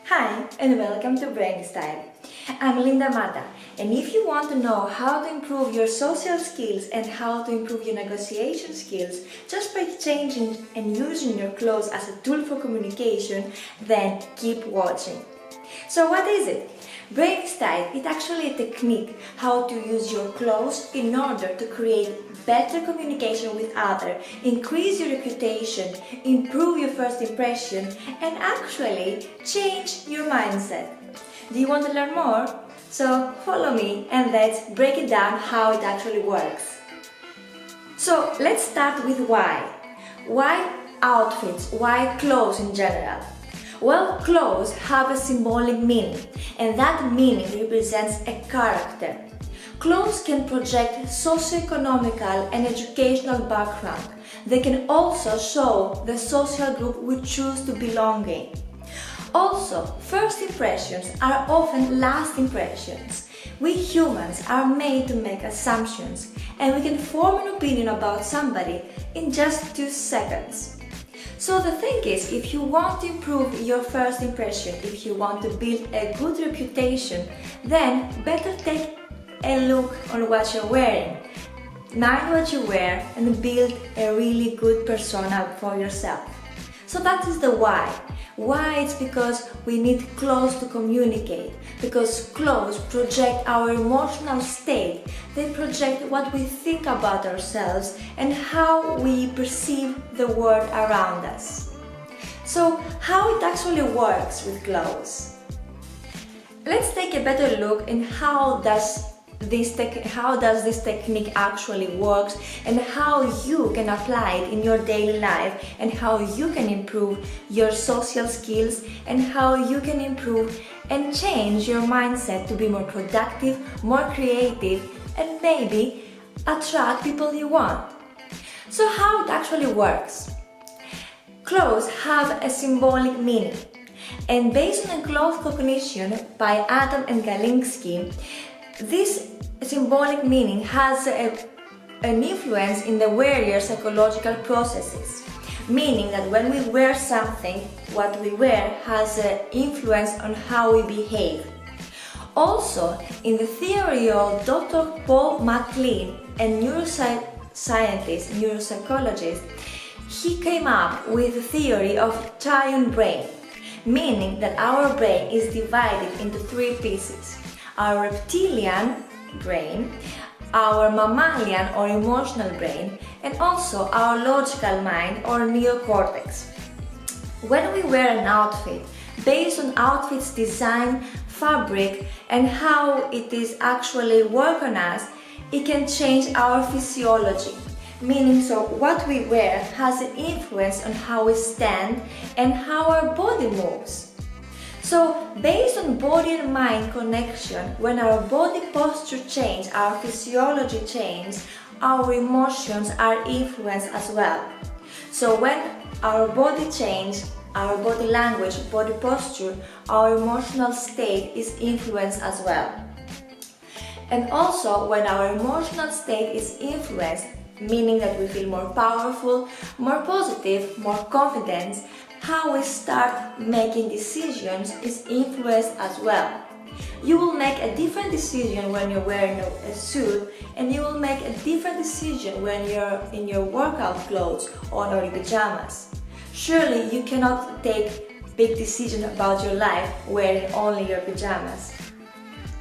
Hi and welcome to BrainyStyle. I'm Linda Mata, and if you want to know how to improve your social skills and how to improve your negotiation skills just by changing and using your clothes as a tool for communication, then keep watching. So what is it? BrainyStyle is actually a technique how to use your clothes in order to create better communication with others, increase your reputation, improve your first impression, and actually change your mindset. Do you want to learn more? So follow me and let's break it down how it actually works. So let's start with why. Why outfits? Why clothes in general? Well, clothes have a symbolic meaning, and that meaning represents a character. Clothes can project socio-economical and educational background. They can also show the social group we choose to belong in. Also, first impressions are often last impressions. We humans are made to make assumptions, and we can form an opinion about somebody in just 2 seconds. So the thing is, if you want to improve your first impression, if you want to build a good reputation, then better take a look on what you're wearing. Mind what you wear and build a really good persona for yourself. So that is the why. Why? It's because we need clothes to communicate, because clothes project our emotional state. They project what we think about ourselves and how we perceive the world around us. So how it actually works with clothes? Let's take a better look in how does this technique actually works and how you can apply it in your daily life and how you can improve your social skills and how you can improve and change your mindset to be more productive, more creative, and maybe attract people you want. So how it actually works? Clothes have a symbolic meaning, and based on cloth cognition by Adam and Galinsky, this symbolic meaning has an influence in the wearer's psychological processes, meaning that when we wear something, what we wear has an influence on how we behave. Also, in the theory of Dr. Paul MacLean, a neuroscientist, neuropsychologist, he came up with the theory of triune brain, meaning that our brain is divided into 3 pieces: our reptilian brain, our mammalian or emotional brain, and also our logical mind or neocortex. When we wear an outfit, based on outfit's design, fabric, and how it is actually work on us, it can change our physiology. Meaning, so what we wear has an influence on how we stand and how our body moves. So, based on body and mind connection, when our body posture changes, our physiology changes, our emotions are influenced as well. So when our body changes, our body language, body posture, our emotional state is influenced as well. And also when our emotional state is influenced, meaning that we feel more powerful, more positive, more confident, how we start making decisions is influenced as well. You will make a different decision when you're wearing a suit, and you will make a different decision when you're in your workout clothes or in your pajamas. Surely you cannot take big decisions about your life wearing only your pajamas.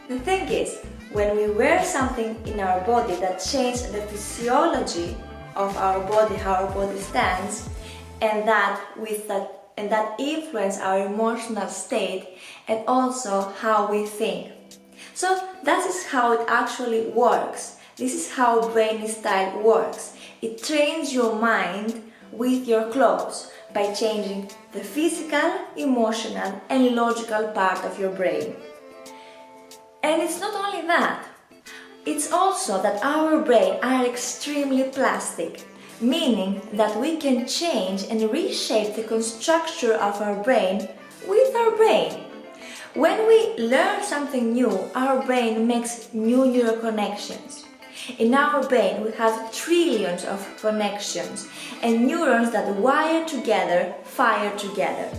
The thing is, when we wear something in our body that changes the physiology of our body, how our body stands, and that influence our emotional state and also how we think. So that is how it actually works. This is how BrainyStyle works. It trains your mind with your clothes by changing the physical, emotional, and logical part of your brain. And it's not only that. It's also that our brain are extremely plastic, meaning that we can change and reshape the structure of our brain with our brain. When we learn something new, our brain makes new neural connections. In our brain, we have trillions of connections and neurons that wire together, fire together.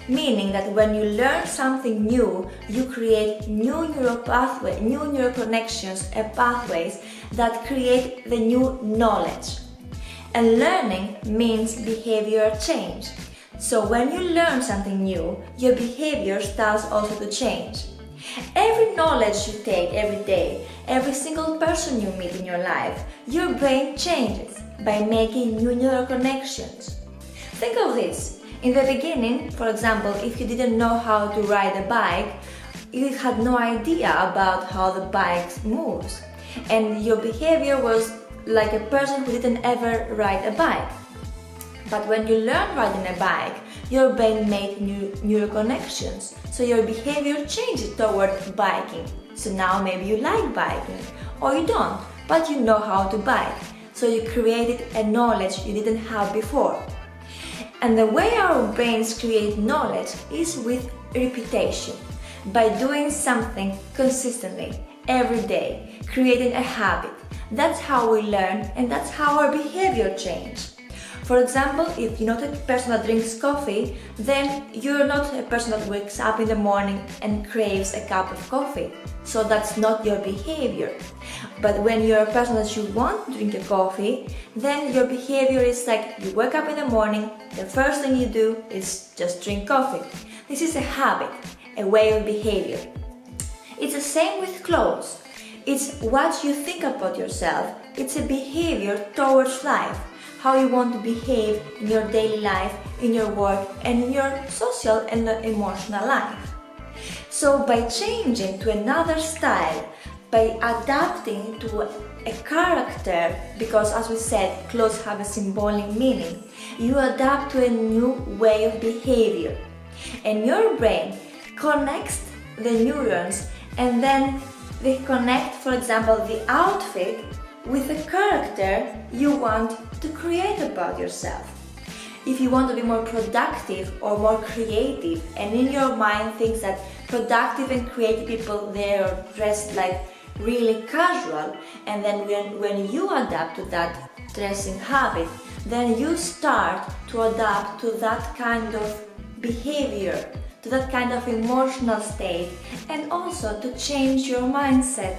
meaning that when you learn something new, you create new neural pathways, new neural connections and pathways that create the new knowledge. And learning means behavior change. So when you learn something new, your behavior starts also to change. Every knowledge you take every day, every single person you meet in your life, your brain changes by making new neural connections. Think of this. In the beginning, for example, if you didn't know how to ride a bike, you had no idea about how the bike moves. And your behavior was like a person who didn't ever ride a bike. But when you learn riding a bike, your brain made new neural connections. So your behavior changes toward biking. So now maybe you like biking, or you don't, but you know how to bike. So you created a knowledge you didn't have before. And the way our brains create knowledge is with repetition, by doing something consistently, every day, creating a habit. That's how we learn, and that's how our behavior changes. For example, if you're not a person that drinks coffee, then you're not a person that wakes up in the morning and craves a cup of coffee. So that's not your behavior. But when you're a person that you want to drink a coffee, then your behavior is like you wake up in the morning, the first thing you do is just drink coffee. This is a habit, a way of behavior. It's the same with clothes. It's what you think about yourself. It's a behavior towards life. How you want to behave in your daily life, in your work, and in your social and emotional life. So by changing to another style, by adapting to a character, because as we said, clothes have a symbolic meaning, you adapt to a new way of behavior. And your brain connects the neurons, and then they connect, for example, the outfit with the character you want to create about yourself. If you want to be more productive or more creative, and in your mind thinks that productive and creative people, they are dressed like really casual, and then when you adapt to that dressing habit, then you start to adapt to that kind of behavior, to that kind of emotional state, and also to change your mindset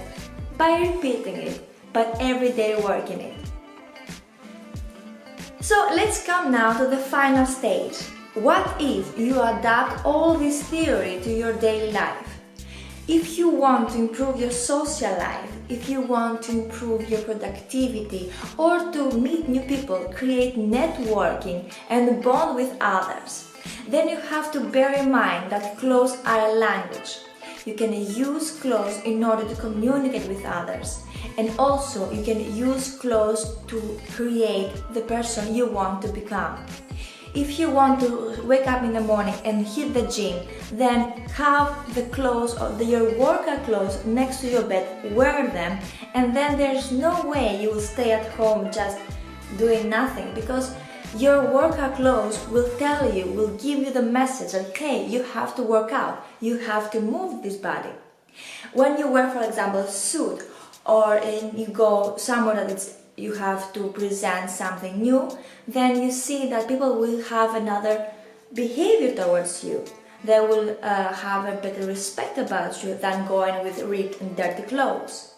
by repeating it, but every day working it. So let's come now to the final stage. What if you adapt all this theory to your daily life? If you want to improve your social life, if you want to improve your productivity, or to meet new people, create networking and bond with others, then you have to bear in mind that clothes are a language. You can use clothes in order to communicate with others, and also you can use clothes to create the person you want to become. If you want to wake up in the morning and hit the gym, then have the clothes or your workout clothes next to your bed, wear them, and then there's no way you will stay at home just doing nothing, because your workout clothes will tell you, will give you the message that, okay, you have to work out, you have to move this body. When you wear, for example, a suit, or you go somewhere that you have to present something new, then you see that people will have another behavior towards you. They will have a better respect about you than going with ripped and dirty clothes.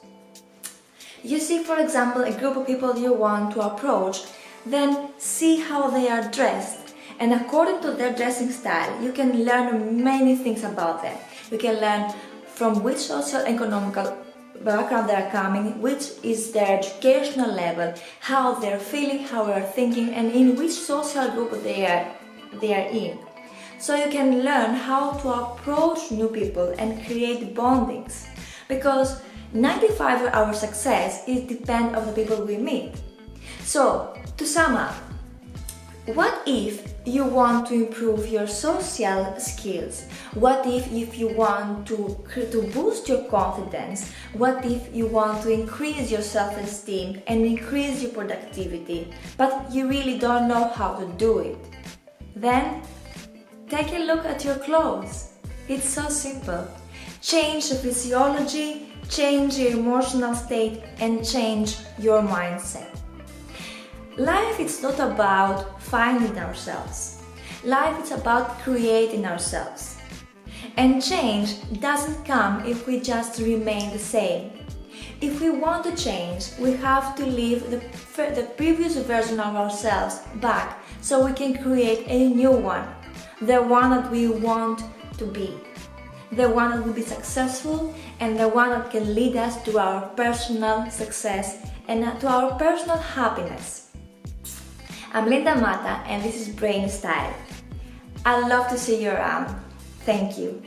You see, for example, a group of people you want to approach, then see how they are dressed, and according to their dressing style, you can learn many things about them. You can learn from which socio-economical background they are coming, which is their educational level, how they're feeling, how they're thinking, and in which social group they are in. So you can learn how to approach new people and create bondings, because 95% of our success is depend on the people we meet. So to sum up, what if you want to improve your social skills? What if you want to boost your confidence? What if you want to increase your self-esteem and increase your productivity, but you really don't know how to do it? Then take a look at your clothes. It's so simple. Change the physiology, change your emotional state, and change your mindset. Life is not about finding ourselves. Life is about creating ourselves. And change doesn't come if we just remain the same. If we want to change, we have to leave the previous version of ourselves back so we can create a new one, the one that we want to be, the one that will be successful and the one that can lead us to our personal success and to our personal happiness. I'm Linda Mata and this is BrainyStyle. I'd love to see you around. Thank you.